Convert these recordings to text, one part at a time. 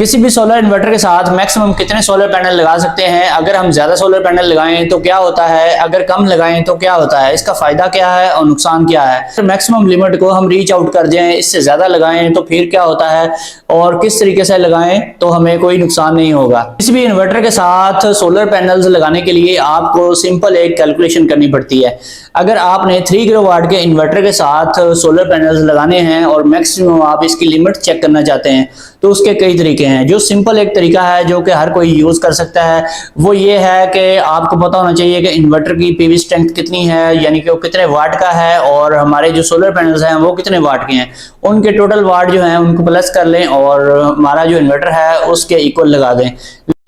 किसी भी solar inverter के साथ मैक्सिमम कितने सोलर पैनल लगा सकते हैं? अगर हम ज्यादा सोलर पैनल लगाएं तो क्या होता है, अगर कम लगाएं तो क्या होता है, इसका फायदा क्या है और नुकसान क्या है? तो मैक्सिमम लिमिट को हम रीच आउट कर दें, इससे ज्यादा लगाएं तो फिर क्या होता है और किस तरीके से लगाएं तो हमें कोई नुकसान नहीं होगा। किसी भी इन्वर्टर के साथ सोलर पैनल्स लगाने के लिए आपको सिंपल एक कैलकुलेशन करनी पड़ती है। अगर आपने 3 किलोवाट के इन्वर्टर के साथ सोलर पैनल्स लगाने हैं और मैक्सिमम आप इसकी लिमिट चेक करना चाहते हैं तो उसके कई तरीके हैं। जो सिंपल एक तरीका है जो कि हर कोई यूज कर सकता है वो ये है कि आपको पता होना चाहिए कि इन्वर्टर की पीवी स्ट्रेंथ कितनी है, यानी कि वो कितने वाट का है, और हमारे जो सोलर पैनल्स हैं वो कितने वाट के हैं। उनके टोटल वाट जो हैं उनको प्लस कर लें और हमारा जो इन्वर्टर है उसके इक्वल लगा दें।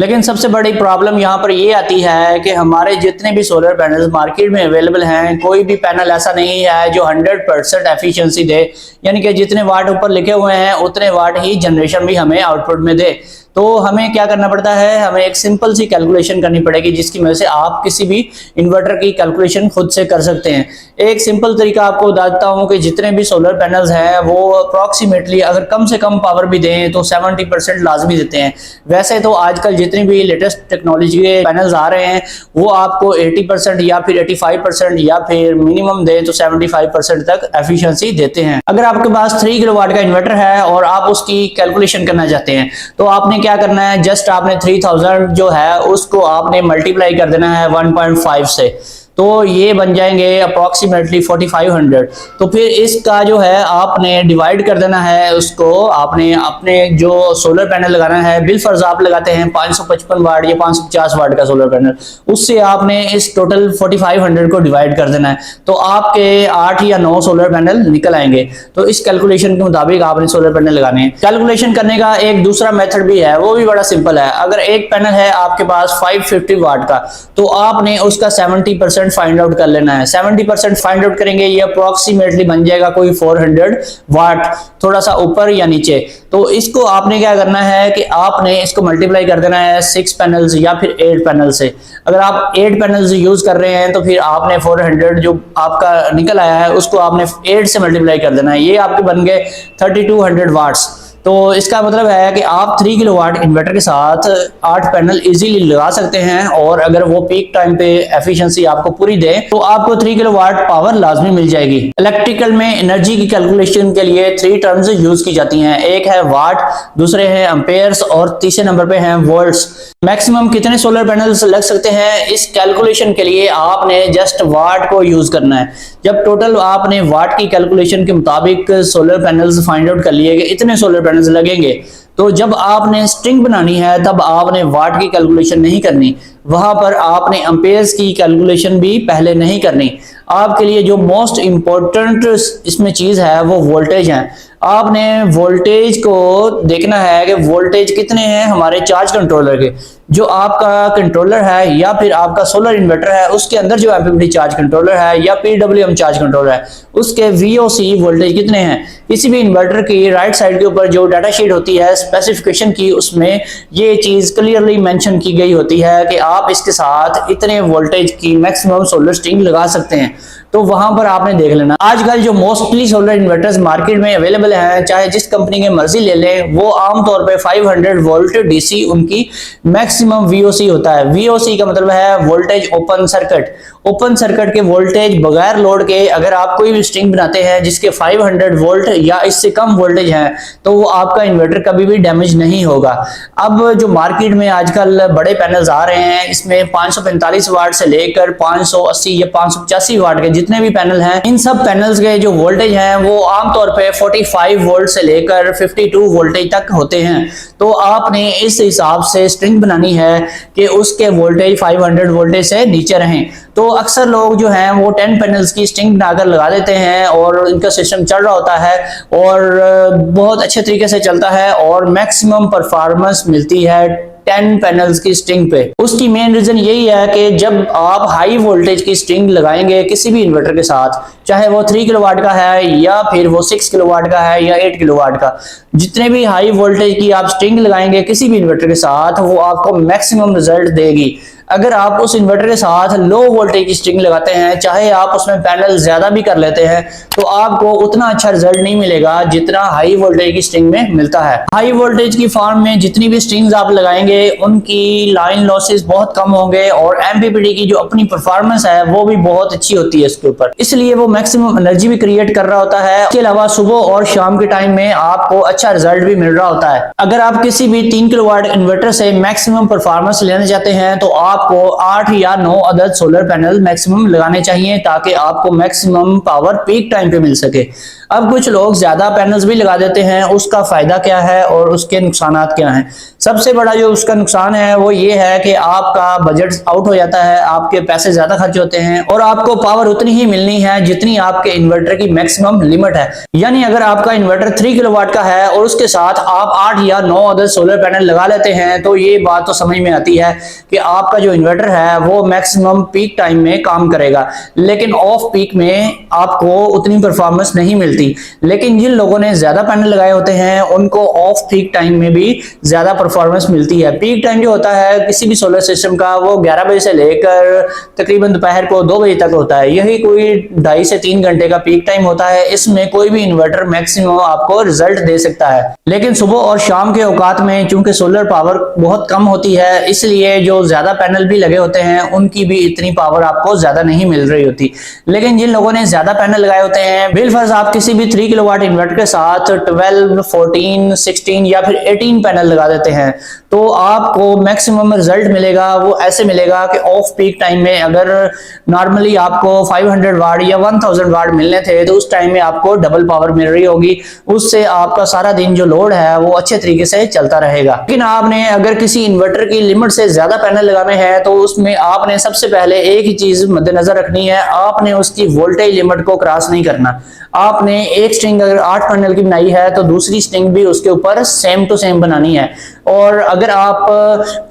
लेकिन सबसे बड़ी प्रॉब्लम यहाँ पर ये आती है कि हमारे जितने भी सोलर पैनल्स मार्केट में अवेलेबल हैं, कोई भी पैनल ऐसा नहीं है जो 100% एफिशिएंसी दे, यानी कि जितने वाट ऊपर लिखे हुए हैं उतने वाट ही जनरेशन भी हमें आउटपुट में दे। तो हमें क्या करना पड़ता है, हमें एक सिंपल सी कैलकुलेशन करनी पड़ेगी जिसकी वजह से आप किसी भी इन्वर्टर की कैलकुलेशन खुद से कर सकते हैं। एक सिंपल तरीका आपको बताता हूं कि जितने भी सोलर पैनल्स हैं वो अप्रॉक्सीमेटली अगर कम से कम पावर भी दें तो 70% लाजमी देते हैं। वैसे तो आजकल जितनी भी लेटेस्ट टेक्नोलॉजी के पैनल्स आ रहे हैं वो आपको 80% या फिर 85% या फिर मिनिमम दें तो 75% तक एफिशिएंसी देते हैं। अगर आपके पास 3 किलोवाट का इन्वर्टर है और आप उसकी कैलकुलेशन करना चाहते हैं तो आपने क्या करना है, जस्ट आपने 3000 जो है उसको आपने मल्टीप्लाई कर देना है 1.5 से, तो ये बन जाएंगे अप्रॉक्सीमेटली 4500। तो फिर इसका जो है आपने डिवाइड कर देना है उसको, आपने अपने जो सोलर पैनल लगाना है, बिल फर्ज आप लगाते हैं 555 वाट या 550 वाट का सोलर पैनल, उससे आपने इस टोटल 4500 को डिवाइड कर देना है तो आपके 8 या 9 सोलर पैनल निकल आएंगे। तो इस कैलकुलेशन के मुताबिक आपने सोलर पैनल लगाने हैं। कैलकुलेशन करने का एक दूसरा मेथड भी है, वो भी बड़ा सिंपल है। अगर एक पैनल है आपके पास 550 वाट का तो आपने उसका 70% फाइंड आउट कर लेना है। 70% फाइंड आउट करेंगे, ये अप्रोक्सीमेटली बन जाएगा कोई 400 वाट, थोड़ा सा ऊपर या नीचे। तो इसको आपने क्या करना है कि आपने इसको मल्टीप्लाई कर देना है 6 पैनल्स या फिर 8 पैनल से। अगर आप 8 पैनल्स यूज कर रहे हैं तो फिर आपने 400 जो आपका निकल आया है उसको आपने 8 से मल्टीप्लाई कर देना है, ये आपके बन गए 3200 वाट्स। तो इसका मतलब है कि आप 3 किलोवाट इन्वर्टर के साथ 8 पैनल इजीली लगा सकते हैं और अगर वो पीक टाइम पे एफिशिएंसी आपको पूरी दे तो आपको 3 किलोवाट पावर लाजमी मिल जाएगी। इलेक्ट्रिकल में एनर्जी की कैलकुलेशन के लिए 3 टर्म्स यूज की जाती हैं, एक है वाट, दूसरे हैं एम्पेयर्स और तीसरे नंबर पे हैं वोल्ट्स। मैक्सिमम कितने सोलर पैनल्स लग सकते हैं, इस कैलकुलेशन के लिए आपने जस्ट वाट को यूज करना है। जब टोटल आपने वाट की कैलकुलेशन के मुताबिक सोलर पैनल्स फाइंड आउट कर लिए कि इतने सोलर पैनल्स लगेंगे, तो जब आपने स्ट्रिंग बनानी है तब आपने वाट की कैलकुलेशन नहीं करनी, वहां पर आपने एम्पेयर्स की कैलकुलेशन भी पहले नहीं करनी। आपके लिए जो मोस्ट इंपॉर्टेंट इसमें चीज है वो वोल्टेज है। आपने वोल्टेज को देखना है कि वोल्टेज कितने हैं हमारे चार्ज कंट्रोलर के। जो आपका कंट्रोलर है या फिर आपका सोलर इन्वर्टर है उसके अंदर जो एमपीपीटी चार्ज कंट्रोलर है या पीडब्ल्यूएम चार्ज कंट्रोलर है उसके वीओसी वोल्टेज कितने हैं। किसी भी इन्वर्टर की राइट साइड के ऊपर जो डाटा शीट होती है स्पेसिफिकेशन की, उसमें ये चीज क्लियरली मेंशन की गई होती है कि आप इसके साथ इतने वोल्टेज की मैक्सिमम सोलर स्ट्रिंग लगा सकते हैं। तो वहां पर आपने देख लेना। आजकल जो मोस्टली सोलर इन्वर्टर्स मार्केट में अवेलेबल हैं, चाहे जिस कंपनी के मर्जी ले लें, वो आमतौर पे 500 वोल्ट डीसी उनकी मैक्सिमम वीओसी होता है। वीओसी का मतलब है voltage open circuit. Open circuit के वोल्टेज बगैर लोड के अगर आप कोई भी स्ट्रिंग बनाते हैं जिसके 500 वोल्ट या इससे कम वोल्टेज है तो वो आपका इन्वर्टर कभी भी डैमेज नहीं होगा। अब जो मार्केट में आजकल बड़े पैनल्स आ रहे हैं इसमें 545 वाट से लेकर 580 या 585 वाट के जितने भी पैनल हैं, इन सब पैनल्स के जो वोल्टेज हैं वो आमतौर पे 45 वोल्ट से लेकर 52 वोल्टेज तक होते हैं। तो आपने इस हिसाब से स्ट्रिंग बनानी है कि उसके वोल्टेज 500 वोल्टेज से नीचे रहें। तो अक्सर लोग जो हैं वो 10 पैनल्स की स्ट्रिंग बनाकर लगा देते हैं और इनका सिस्टम चल रहा होता है और बहुत अच्छे तरीके से चलता है और मैक्सिमम परफॉर्मेंस मिलती है 10 पैनल्स की स्ट्रिंग पे। उसकी मेन रीजन यही है कि जब आप हाई वोल्टेज की स्ट्रिंग लगाएंगे किसी भी इन्वर्टर के साथ, चाहे वो 3 किलोवाट का है या फिर वो 6 किलोवाट का है या 8 किलोवाट का, जितने भी हाई वोल्टेज की आप स्ट्रिंग लगाएंगे किसी भी इन्वर्टर के साथ वो आपको मैक्सिमम रिजल्ट देगी। अगर आप उस इन्वर्टर के साथ लो वोल्टेज की स्ट्रिंग लगाते हैं, चाहे आप उसमें पैनल ज्यादा भी कर लेते हैं, तो आपको उतना अच्छा रिजल्ट नहीं मिलेगा जितना हाई वोल्टेज की स्ट्रिंग में मिलता है। हाई वोल्टेज की फार्म में जितनी भी स्ट्रिंग्स आप लगाएंगे उनकी लाइन लॉसेस बहुत कम होंगे और एमपीपीटी की जो अपनी परफॉर्मेंस है वो भी बहुत अच्छी होती है इसके ऊपर, इसलिए वो मैक्सिमम एनर्जी भी क्रिएट कर रहा होता है। इसके अलावा सुबह और शाम के टाइम में आपको अच्छा रिजल्ट भी मिल रहा होता है। अगर आप किसी भी 3 किलोवाट इन्वर्टर से मैक्सिमम परफॉर्मेंस लेना चाहते हैं तो आपको 8 या 9 अदद सोलर पैनल मैक्सिमम लगाने चाहिए ताकि आपको मैक्सिमम पावर पीक टाइम पे मिल सके। अब कुछ लोग ज्यादा पैनल्स भी लगा देते हैं, उसका फायदा क्या है और उसके नुकसानात क्या हैं? सबसे बड़ा जो उसका नुकसान है वो ये है कि आपका बजट आउट हो जाता है, आपके पैसे ज्यादा खर्च होते हैं और आपको पावर उतनी ही मिलनी है जितनी आपके इन्वर्टर की मैक्सिमम लिमिट है। यानी अगर आपका इन्वर्टर 3 किलोवाट का है और उसके साथ आप 8 या 9 अदद सोलर पैनल लगा लेते हैं तो ये बात तो समझ में आती है कि आपका जो इन्वर्टर है वो मैक्सिमम पीक टाइम में काम करेगा, लेकिन ऑफ पीक में आपको उतनी परफॉर्मेंस नहीं मिलती। लेकिन जिन लोगों ने ज्यादा पैनल लगाए होते हैं उनको ऑफ पीक टाइम में भी ज्यादा परफॉर्मेंस मिलती है। पीक टाइम जो होता है किसी भी सोलर सिस्टम का वो 11 बजे से लेकर तकरीबन दोपहर को 2 बजे तक होता है। यही कोई 2.5 से 3 घंटे का पीक टाइम होता है। इसमें कोई भी इन्वर्टर मैक्सिमम आपको रिजल्ट दे सकता है, लेकिन सुबह और शाम के औकात में चूंकि सोलर पावर बहुत कम होती है इसलिए जो ज्यादा पैनल भी लगे होते हैं उनकी भी इतनी पावर आपको ज्यादा नहीं मिल रही होती। लेकिन जिन लोगों ने ज्यादा पैनल लगाए होते हैं, बिलफर्ज आप किसी भी 3 किलोवाट इन्वर्टर के साथ 12, 14, 16 या फिर 18 पैनल लगा देते हैं तो आपको मैक्सिमम रिजल्ट मिलेगा। वो ऐसे मिलेगा कि ऑफ पीक टाइम में अगर नॉर्मली आपको 500 वाट या 1000 वाट मिलने थे तो उस टाइम में आपको डबल पावर मिल रही होगी। उससे आपका सारा दिन जो लोड है वो अच्छे तरीके से चलता रहेगा। लेकिन आपने अगर किसी इन्वर्टर की लिमिट से ज्यादा पैनल लगाने हैं तो उसमें आपने सबसे पहले एक ही चीज मद्देनजर रखनी है, आपने उसकी वोल्टेज लिमिट को क्रॉस नहीं करना। आपने एक स्ट्रिंग अगर 8 पैनल की बनाई है तो दूसरी स्ट्रिंग भी उसके ऊपर सेम टू सेम बनानी है। और अगर आप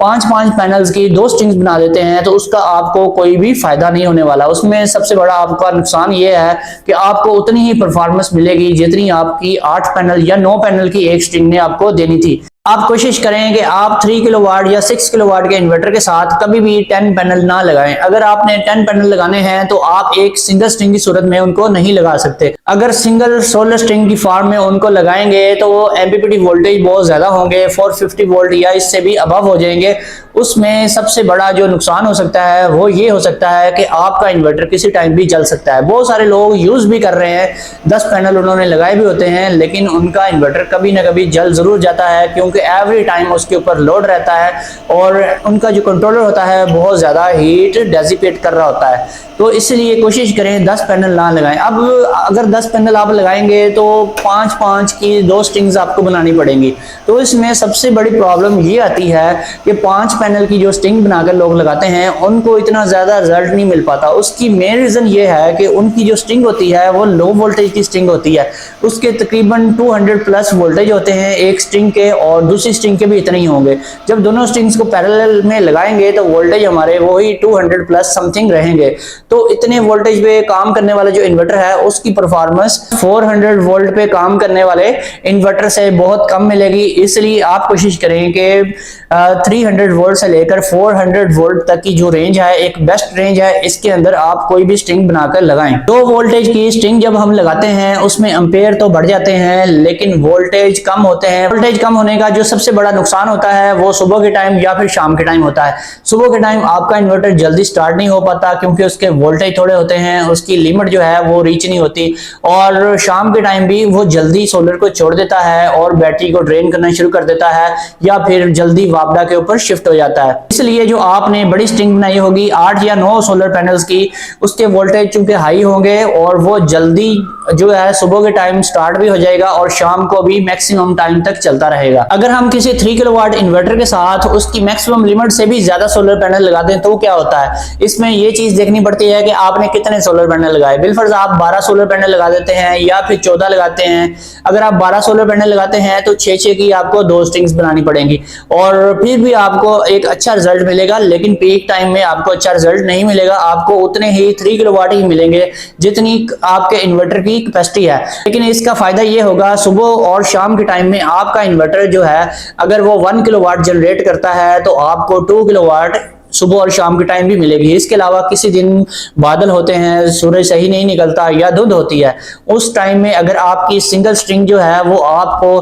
5-5 पैनल्स की 2 स्ट्रिंग्स बना देते हैं तो उसका आपको कोई भी फायदा नहीं होने वाला। उसमें सबसे बड़ा आपका नुकसान ये है कि आपको उतनी ही परफॉर्मेंस मिलेगी जितनी आपकी 8 पैनल या 9 पैनल की एक स्ट्रिंग ने आपको देनी थी। आप कोशिश करें कि आप 3 किलोवाट या 6 किलोवाट के इन्वर्टर के साथ कभी भी 10 पैनल ना लगाएं। अगर आपने 10 पैनल लगाने हैं तो आप एक सिंगल स्ट्रिंग की सूरत में उनको नहीं लगा सकते। अगर सिंगल सोलर स्ट्रिंग की फॉर्म में उनको लगाएंगे तो एमपीपीटी वोल्टेज बहुत ज्यादा होंगे, 450 वोल्ट या इससे भी अबव हो जाएंगे। उसमें सबसे बड़ा जो नुकसान हो सकता है वो ये हो सकता है कि आपका इन्वर्टर किसी टाइम भी जल सकता है। बहुत सारे लोग यूज भी कर रहे हैं, 10 पैनल उन्होंने लगाए भी होते हैं, लेकिन उनका इन्वर्टर कभी ना कभी जल जरूर जाता है क्योंकि एवरी टाइम उसके ऊपर लोड रहता है और उनका जो कंट्रोलर होता है बहुत ज्यादा हीट डेसिपेट कर रहा होता है। तो इसलिए कोशिश करें 10 पैनल ना लगाएं। अब अगर 10 पैनल आप लगाएंगे तो 5-5 की 2 स्ट्रिंग्स आपको बनानी पड़ेंगी। तो इसमें सबसे बड़ी प्रॉब्लम ये आती है कि 5 पैनल की जो स्ट्रिंग बनाकर लोग लगाते हैं उनको इतना ज्यादा रिजल्ट नहीं मिल पाता। उसकी मेन रीजन ये है कि उनकी जो स्ट्रिंग होती है वो लो वोल्टेज की स्ट्रिंग होती है। उसके तकरीबन 200 प्लस वोल्टेज होते हैं एक स्ट्रिंग के और दूसरी स्ट्रिंग के भी इतने ही होंगे। जब दोनों स्ट्रिंग्स को पैरेलल में लगाएंगे तो वोल्टेज हमारे वही 200 प्लस समथिंग रहेंगे। तो इतने वोल्टेज पे काम करने वाला जो इन्वर्टर है उसकी परफॉर्मेंस 400 वोल्ट पे काम करने वाले इन्वर्टर से बहुत कम मिलेगी। इसलिए आप कोशिश करें कि 300 वोल्ट से लेकर 400 वोल्ट तक की जो रेंज है एक बेस्ट रेंज है, इसके अंदर आप कोई भी स्ट्रिंग बनाकर लगाएं। लो वोल्टेज की स्ट्रिंग जब हम लगाते हैं उसमें एम्पेयर तो बढ़ जाते हैं लेकिन वोल्टेज कम होते हैं। वोल्टेज कम होने का जो सबसे बड़ा नुकसान होता है वो सुबह के टाइम या फिर शाम के टाइम होता है। सुबह के टाइम आपका इन्वर्टर जल्दी स्टार्ट नहीं हो पाता क्योंकि उसके वोल्टेज थोड़े होते हैं, उसकी लिमिट जो है वो रीच नहीं होती। और शाम के टाइम भी वो जल्दी सोलर को छोड़ देता है और बैटरी को ड्रेन करना शुरू कर देता है या फिर जल्दी वापडा के ऊपर शिफ्ट हो जाता है। इसलिए जो आपने बड़ी स्ट्रिंग बनाई होगी 8 या 9 सोलर पैनल्स की, उसके वोल्टेज चूंकि हाई होंगे और वो जल्दी जो है सुबह के टाइम स्टार्ट भी हो जाएगा और शाम को भी मैक्सिमम टाइम तक चलता रहेगा। अगर हम किसी 3 किलोवाट इन्वर्टर के साथ उसकी मैक्सिमम लिमिट से भी ज्यादा सोलर पैनल लगा दें तो क्या होता है? इसमें ये चीज देखनी पड़ती है कि आपने कितने सोलर पैनल लगाए। बिलफर्ज आप 12 सोलर पैनल लगा देते हैं या फिर 14 लगाते हैं। अगर आप 12 सोलर पैनल लगाते हैं तो 6-6 की आपको 2 स्ट्रिंग्स बनानी पड़ेंगी और फिर भी आपको एक अच्छा रिजल्ट मिलेगा, लेकिन पीक टाइम में आपको अच्छा रिजल्ट नहीं मिलेगा। आपको उतने ही 3 किलोवाट ही मिलेंगे जितनी आपके इन्वर्टर की कैपेसिटी है। लेकिन इसका फायदा ये होगा सुबह और शाम के टाइम में आपका इन्वर्टर जो है अगर वो 1 किलोवाट जनरेट करता है तो आपको 2 किलोवाट सुबह और शाम के टाइम भी मिलेगी। इसके अलावा किसी दिन बादल होते हैं, सूरज सही नहीं निकलता या धुंध होती है, उस टाइम में अगर आपकी सिंगल स्ट्रिंग जो है वो आपको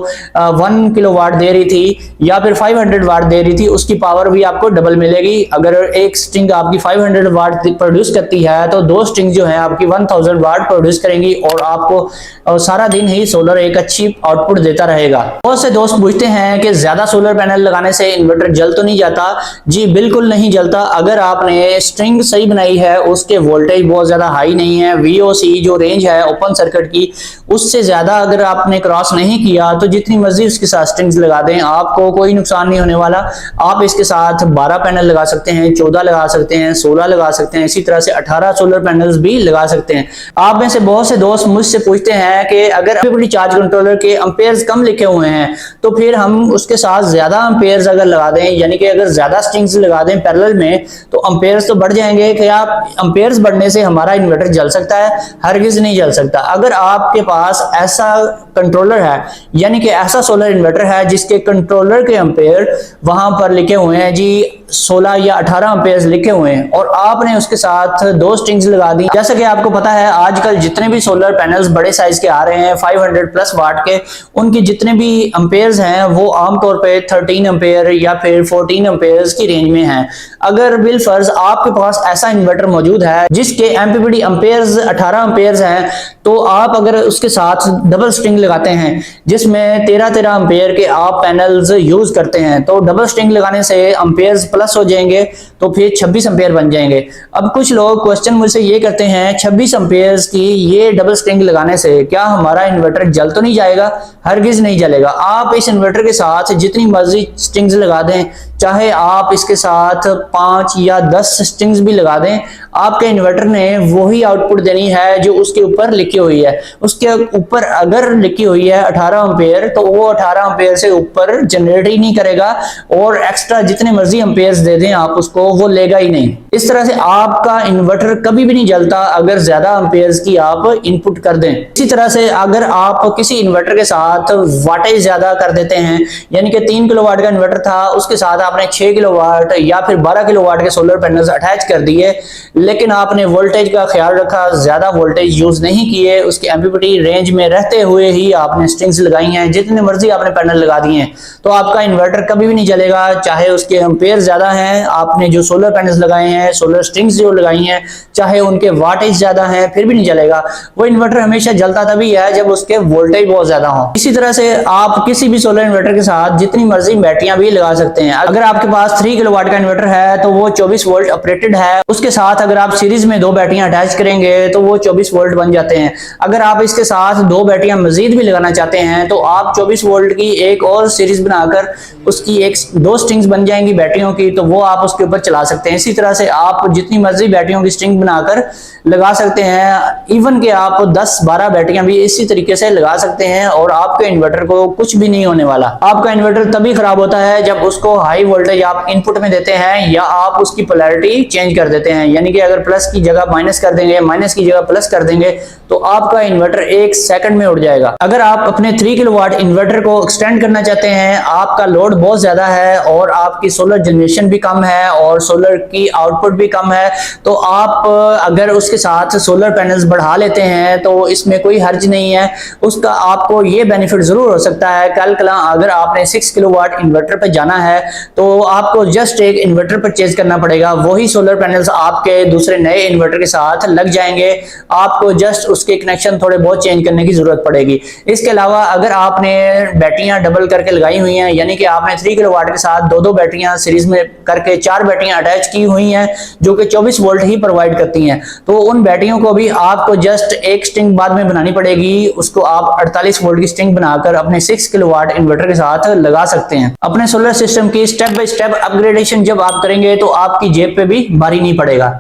1 किलोवाट दे रही थी या फिर 500 वाट दे रही थी, उसकी पावर भी आपको डबल मिलेगी। अगर एक स्ट्रिंग आपकी 500 वाट प्रोड्यूस करती है तो दो स्ट्रिंग जो है आपकी 1000 वाट प्रोड्यूस करेंगी और आपको सारा दिन ही सोलर एक अच्छी आउटपुट देता रहेगा। बहुत से दोस्त पूछते हैं कि ज्यादा सोलर पैनल लगाने से इन्वर्टर जल तो नहीं जाता? जी बिल्कुल नहीं जलता। अगर आपने स्ट्रिंग सही बनाई है, उसके वोल्टेज बहुत ज्यादा हाई नहीं है, VOC जो रेंज है ओपन सर्किट की उससे ज्यादा अगर आपने क्रॉस नहीं किया तो जितनी मर्जी उसके साथ स्ट्रिंग्स लगा दें, आपको कोई नुकसान नहीं होने वाला। आप इसके साथ 12 पैनल लगा सकते हैं, 14 लगा सकते हैं, 16 लगा सकते हैं, इसी तरह से 18 सोलर पैनल्स भी लगा सकते हैं। आप में से बहुत से दोस्त मुझसे पूछते हैं कि अगर एम्पीपीटी चार्ज कंट्रोलर के एम्पेयर्स कम लिखे हुए हैं तो फिर हम उसके साथ ज्यादा एम्पेयर्स अगर लगा दें, यानी कि अगर ज्यादा स्ट्रिंग्स लगा दें पैरेलल में, तो एम्पेयर्स तो बढ़ जाएंगे। कि आप एम्पेयर्स बढ़ने से हमारा इन्वर्टर जल सकता है? हरगिज नहीं जल सकता। अगर आपके पास ऐसा कंट्रोलर है, यानी कि ऐसा सोलर इन्वर्टर है जिसके कंट्रोलर के एम्पेयर वहां पर लिखे हुए हैं जी 16 या 18 एम्पेयर लिखे हुए हैं, और आपने उसके साथ दो स्ट्रिंग्स लगा दी। जैसा कि आपको पता है आजकल जितने भी सोलर पैनल्स बड़े साइज के आ रहे हैं 500 प्लस वाट के, उनके जितने भी एम्पेयर्स हैं वो आमतौर पे 13 एम्पेयर या फिर 14 एम्पेयर्स की रेंज में हैं। अगर बिल फर्ज आपके पास ऐसा इन्वर्टर मौजूद है जिसके एमपीपीटी एम्पेयर्स 18 एम्पेयर्स हैं, तो आप अगर उसके साथ डबल स्ट्रिंग लगाते हैं जिसमें 13 एम्पेयर के आप पैनल्स यूज करते हैं, तो डबल स्ट्रिंग लगाने से एम्पेयर्स प्लस हो जाएंगे, तो फिर 26 एम्पेयर बन जाएंगे। अब कुछ लोग क्वेश्चन मुझसे ये करते हैं 26 एम्पेयर्स की ये डबल स्ट्रिंग लगाने से क्या हमारा इन्वर्टर जल तो नहीं जाएगा? हरगिज नहीं जलेगा। आप इस इन्वर्टर के साथ जितनी मर्जी स्ट्रिंग्स लगा दें, चाहे आप इसके साथ 5 या 10 स्ट्रिंग्स भी लगा दें, आपके इन्वर्टर ने वही आउटपुट देनी है जो उसके ऊपर लिखी हुई है। उसके ऊपर अगर लिखी हुई है 18 एम्पेयर, तो वो 18 एम्पेयर से ऊपर जनरेट ही नहीं करेगा, और एक्स्ट्रा जितने मर्जी एम्पेयर्स दे दें आप उसको, वो लेगा ही नहीं। इस तरह से आपका इन्वर्टर कभी भी नहीं जलता अगर ज्यादा एम्पेयर्स की आप इनपुट कर दें। इसी तरह से अगर आप किसी इन्वर्टर के साथ वाटेज ज्यादा कर देते हैं, यानी कि 3 किलोवाट का इन्वर्टर था, उसके साथ आपने 6 किलोवाट या फिर 12 किलोवाट के सोलर पैनल्स अटैच कर दिए, लेकिन आपने वोल्टेज का ख्याल रखा, ज्यादा वोल्टेज यूज नहीं किए, उसके एमपीपीटी रेंज में रहते हुए ही आपने स्ट्रिंग्स लगाई हैं, जितने मर्जी आपने पैनल लगा दिए हैं, तो आपका इन्वर्टर कभी भी नहीं जलेगा। चाहे उसके एम्पेयर ज्यादा हैं, आपने जो सोलर पैनल्स लगाए हैं, सोलर स्ट्रिंग्स जो लगाई हैं, चाहे उनके वाटेज ज्यादा हैं, फिर भी नहीं जलेगा। वो इन्वर्टर हमेशा जलता तभी है जब उसके वोल्टेज बहुत ज्यादा हो। इसी तरह से आप किसी भी सोलर इन्वर्टर के साथ जितनी मर्जी बैटरियां भी लगा सकते हैं। अगर आपके पास 3 किलोवाट का इन्वर्टर है तो वो 24 वोल्ट ऑपरेटेड है, उसके साथ अगर आप सीरीज में 2 बैटरियां अटैच करेंगे तो वो 24 वोल्ट बन जाते हैं। अगर आप इसके साथ 2 बैटरियां मजीद भी लगाना चाहते हैं तो आप 24 वोल्ट की एक और सीरीज बनाकर उसकी 2 स्ट्रिंग्स बन जाएंगी बैटरियों की, तो वो आप उसके ऊपर चला सकते हैं। इसी तरह से आप जितनी मर्जी बैटरियों की स्ट्रिंग बनाकर लगा सकते हैं। इवन के आप 10-12 बैटरियां भी इसी तरीके से लगा सकते हैं और आपके इन्वर्टर को कुछ भी नहीं होने वाला। आपका इन्वर्टर तभी खराब होता है जब उसको हाई वोल्टेज आप इनपुट में देते हैं या आप उसकी पोलैरिटी चेंज कर देते हैं, यानी कि अगर प्लस की जगह माइनस कर देंगे, माइनस की जगह प्लस कर देंगे, तो आपका इन्वर्टर 1 सेकंड में उड़ जाएगा। अगर आप अपने 3 किलोवाट इन्वर्टर को एक्सटेंड करना चाहते हैं, आपका लोड बहुत ज्यादा है और आपकी सोलर जनरेशन भी कम है और सोलर की आउटपुट भी कम है, तो आप अगर उसके साथ सोलर पैनल्स बढ़ा लेते हैं तो इसमें कोई हर्ज नहीं है। उसका आपको ये बेनिफिट जरूर हो सकता है। कल अगर आपने 6 किलोवाट इन्वर्टर पे जाना है तो आपको जस्ट एक इन्वर्टर परचेज करना पड़ेगा, वही सोलर पैनल्स आपके दूसरे नए इन्वर्टर के साथ लग जाएंगे। आपको जस्ट उसके कनेक्शन थोड़े बहुत चेंज करने की जरूरत पड़ेगी। इसके अलावा अगर आपने बैटरियां डबल करके लगाई हुई हैं, यानी कि आपने 3 किलोवाट के साथ 2-2 बैटरियां सीरीज में करके 4 बैटरियां अटैच की हुई हैं जो कि 24 वोल्ट ही प्रोवाइड करती हैं, तो उन बैटरियों को भी आपको जस्ट एक स्ट्रिंग बाद में बनानी पड़ेगी। उसको आप 48 वोल्ट की स्ट्रिंग बनाकर अपने 6 किलोवाट इन्वर्टर के साथ लगा सकते हैं। अपने सोलर सिस्टम की स्टेप बाय स्टेप अपग्रेडेशन जब आप करेंगे तो आपकी जेब पे भी भारी नहीं पड़ेगा।